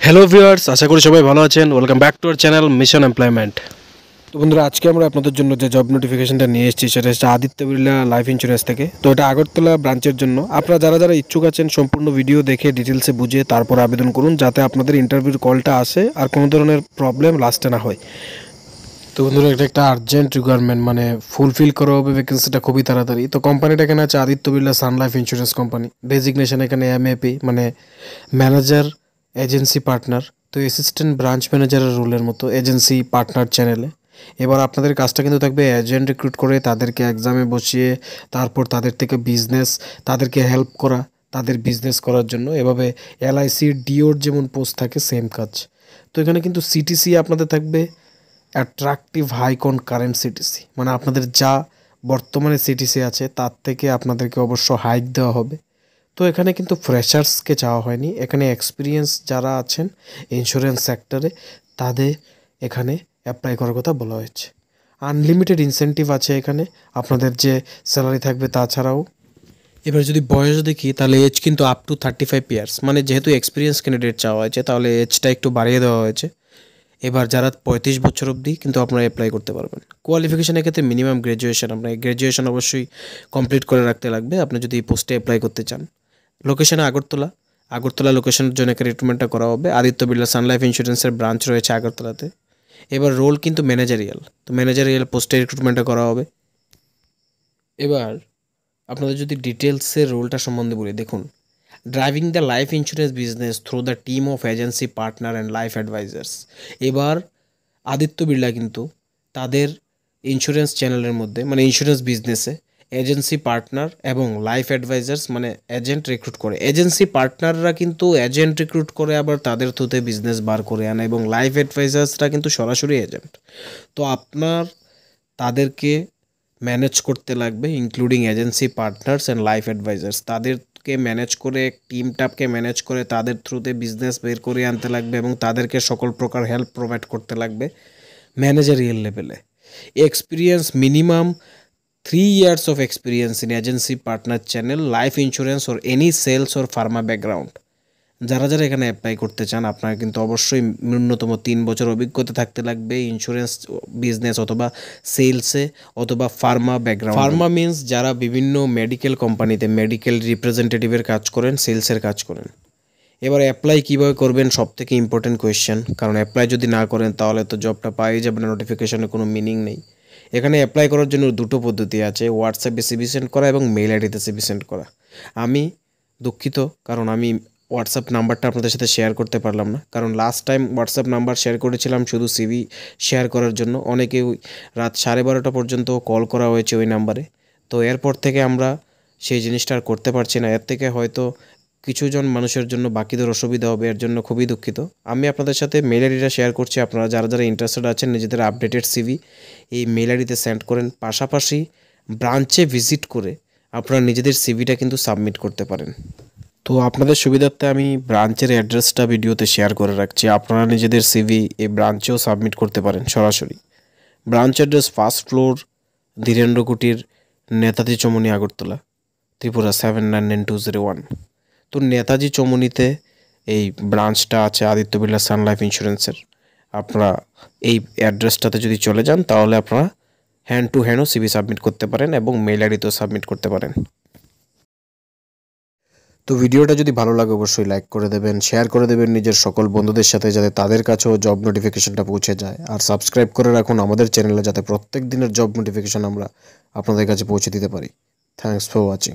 Hello viewers, আশা করি সবাই ভালো আছেন। Welcome back to our channel mission employment. তো বন্ধুরা, আজকে আমরা আপনাদের জন্য যে জব নোটিফিকেশনটা নিয়ে এসেছি সেটা হচ্ছে আদিত্য বিড়লা লাইফ ইন্স্যুরেন্স থেকে। তো এটা আগরতলা ব্রাঞ্চের জন্য। আপনারা যারা ইচ্ছুক আছেন সম্পূর্ণ ভিডিও দেখে ডিটেলসে বুঝে তারপর আবেদন করুন, যাতে আপনাদের ইন্টারভিউর কলটা আসে আর কোনো ধরনের প্রবলেম লাস্টে না হয়। তো বন্ধুরা, এটা একটা আর্জেন্ট রিকোয়ারমেন্ট, মানে ফুলফিল করা হবে ভ্যাকেন্সিটা খুবই তাড়াতাড়ি। তো কোম্পানিটা এখানে আছে আদিত্য বিড়লা সান লাইফ ইন্স্যুরেন্স কোম্পানি। ডেজিগনেশন এখানে এমএপি, মানে ম্যানেজার এজেন্সি পার্টনার। তো অ্যাসিস্ট্যান্ট ব্রাঞ্চ ম্যানেজারের রোলের মতো এজেন্সি পার্টনার চ্যানেলে। এবার আপনাদের কাজটা কিন্তু থাকবে এজেন্ট রিক্রুট করে তাদেরকে এক্সামে বসিয়ে তারপর তাদের থেকে বিজনেস, তাদেরকে হেল্প করা তাদের বিজনেস করার জন্য। এভাবে এলআইসি ডিওর যেমন পোস্ট থাকে সেম কাজ। তো এখানে কিন্তু সিটিসি আপনাদের থাকবে অ্যাট্রাকটিভ হাইকন কারেন্ট সিটিসি, মানে আপনাদের যা বর্তমানে সিটিসি আছে তার থেকে আপনাদেরকে অবশ্য হাইক দেওয়া হবে। তো এখানে কিন্তু ফ্রেশার্সকে চাওয়া হয়নি, এখানে এক্সপিরিয়েন্স যারা আছেন ইন্স্যুরেন্স সেক্টরে তাদের এখানে অ্যাপ্লাই করার কথা বলা হয়েছে। আনলিমিটেড ইনসেন্টিভ আছে এখানে, আপনাদের যে স্যালারি থাকবে তাছাড়াও। এবার যদি বয়স দেখি তাহলে এজ কিন্তু আপ টু 35 ইয়ার্স, মানে যেহেতু এক্সপিরিয়েন্স ক্যান্ডিডেট চাওয়া হয়েছে তাহলে এজটা একটু বাড়িয়ে দেওয়া হয়েছে। এবার যারা 35 বছর অবধি কিন্তু আপনারা অ্যাপ্লাই করতে পারবেন। কোয়ালিফিকেশনের ক্ষেত্রে মিনিমাম গ্র্যাজুয়েশন, আপনার গ্র্যাজুয়েশন অবশ্যই কমপ্লিট করে রাখতে লাগবে আপনি যদি এই পোস্টে অ্যাপ্লাই করতে চান। লোকেশন আগরতলা লোকেশনের জন্য রিক্রুটমেন্টটা করা হবে। আদিত্য বিড়লা সান লাইফ ইন্স্যুরেন্সের ব্রাঞ্চ রয়েছে আগরতলাতে। এবার রোল কিন্তু ম্যানেজারিয়াল, তো ম্যানেজারিয়াল পোস্টে রিক্রুটমেন্টটা করা হবে। এবার আপনাদের যদি ডিটেলসের রোলটা সম্বন্ধে বলি, দেখুন, driving the life insurance business through the team of agency partner and life advisers. এবার আদিত্য বিড়লা কিন্তু তাদের ইন্স্যুরেন্স চ্যানেলের মধ্যে, মানে ইন্স্যুরেন্স বিজনেসে এজেন্সি পার্টনার এবং লাইফ অ্যাডভাইজার্স, মানে এজেন্ট রিক্রুট করে। এজেন্সি পার্টনাররা কিন্তু এজেন্ট রিক্রুট করে আবার তাদের থ্রুতে বিজনেস বার করে আনে, এবং লাইফ অ্যাডভাইজার্সরা কিন্তু সরাসরি এজেন্ট। তো আপনার তাদেরকে ম্যানেজ করতে লাগবে, including agency partners and life advisers. তাদেরকে ম্যানেজ করে, টিমটাকে ম্যানেজ করে তাদের থ্রুতে বিজনেস বের করে আনতে লাগবে এবং তাদেরকে সকল প্রকার হেল্প প্রোভাইড করতে লাগবে ম্যানেজারিয়াল লেভেলে। Experience minimum 3 years of experience in agency partner channel, life insurance or any sales or pharma background। যারা এখানে অ্যাপ্লাই করতে চান আপনারা কিন্তু অবশ্যই ন্যূনতম 3 বছর অভিজ্ঞতা থাকতে লাগবে ইন্স্যুরেন্স বিজনেস অথবা সেলসে অথবা ফার্মা ব্যাকগ্রাউন্ড। ফার্মা মিন্স যারা বিভিন্ন মেডিকেল কোম্পানিতে মেডিকেল রিপ্রেজেন্টেটিভের কাজ করেন, সেলসের কাজ করেন। এবার অ্যাপ্লাই কীভাবে করবেন, সব থেকে ইম্পর্টেন্ট কোয়েশ্চেন, কারণ অ্যাপ্লাই যদি না করেন তাহলে তো জবটা পাই যাবেন না, নোটিফিকেশনের কোনো মিনিং নেই। এখানে অ্যাপ্লাই করার জন্য দুটো পদ্ধতি আছে, হোয়াটসঅ্যাপে সিভি সেন্ড করা এবং মেইল আইডিতে সিভি সেন্ড করা। আমি দুঃখিত, কারণ আমি হোয়াটসঅ্যাপ নাম্বারটা আপনাদের সাথে শেয়ার করতে পারলাম না, কারণ last time WhatsApp number share করেছিলাম শুধু সিভি শেয়ার করার জন্য। অনেকে রাত 12:30 পর্যন্ত কল করা হয়েছে ওই নাম্বারে। তো এরপর থেকে আমরা সেই জিনিসটা আর করতে পারছি না। এর থেকে হয়তো কিছুজন মানুষের জন্য বাকিদের অসুবিধা হবে, এর জন্য খুবই দুঃখিত। আমি আপনাদের সাথে মেল আইডিটা শেয়ার করছি, আপনারা যারা ইন্টারেস্টেড আছেন নিজেদের আপডেটেড সিভি এই মেল আইডিতে সেন্ড করেন। পাশাপাশি ব্রাঞ্চে ভিজিট করে আপনারা নিজেদের সিভিটা কিন্তু সাবমিট করতে পারেন। তো আপনাদের সুবিধার্থে আমি ব্রাঞ্চের অ্যাড্রেসটা ভিডিওতে শেয়ার করে রাখছি, আপনারা নিজেদের সিভি এই ব্রাঞ্চেও সাবমিট করতে পারেন সরাসরি। Branch address 1st floor, Dhirendra কুটির, নেতাজি চৌমুহনী, আগরতলা, ত্রিপুরা 799201। তো নেতাজি চৌমুহনীতে এই ব্রাঞ্চটা আছে আদিত্য বিড়লা সান লাইফ ইন্স্যুরেন্সের। আপনারা এই অ্যাড্রেসটাতে যদি চলে যান তাহলে আপনারা হ্যান্ড টু হ্যান্ডও সিভি সাবমিট করতে পারেন এবং মেইল আইডিতেও সাবমিট করতে পারেন। তো ভিডিওটা যদি ভালো লাগে অবশ্যই লাইক করে দেবেন, শেয়ার করে দেবেন নিজের সকল বন্ধুদের সাথে, যাতে তাদের কাছেও জব নোটিফিকেশনটা পৌঁছে যায়। আর সাবস্ক্রাইব করে রাখুন আমাদের চ্যানেলে, যাতে প্রত্যেক দিনের জব নোটিফিকেশন আমরা আপনাদের কাছে পৌঁছে দিতে পারি। Thanks for watching.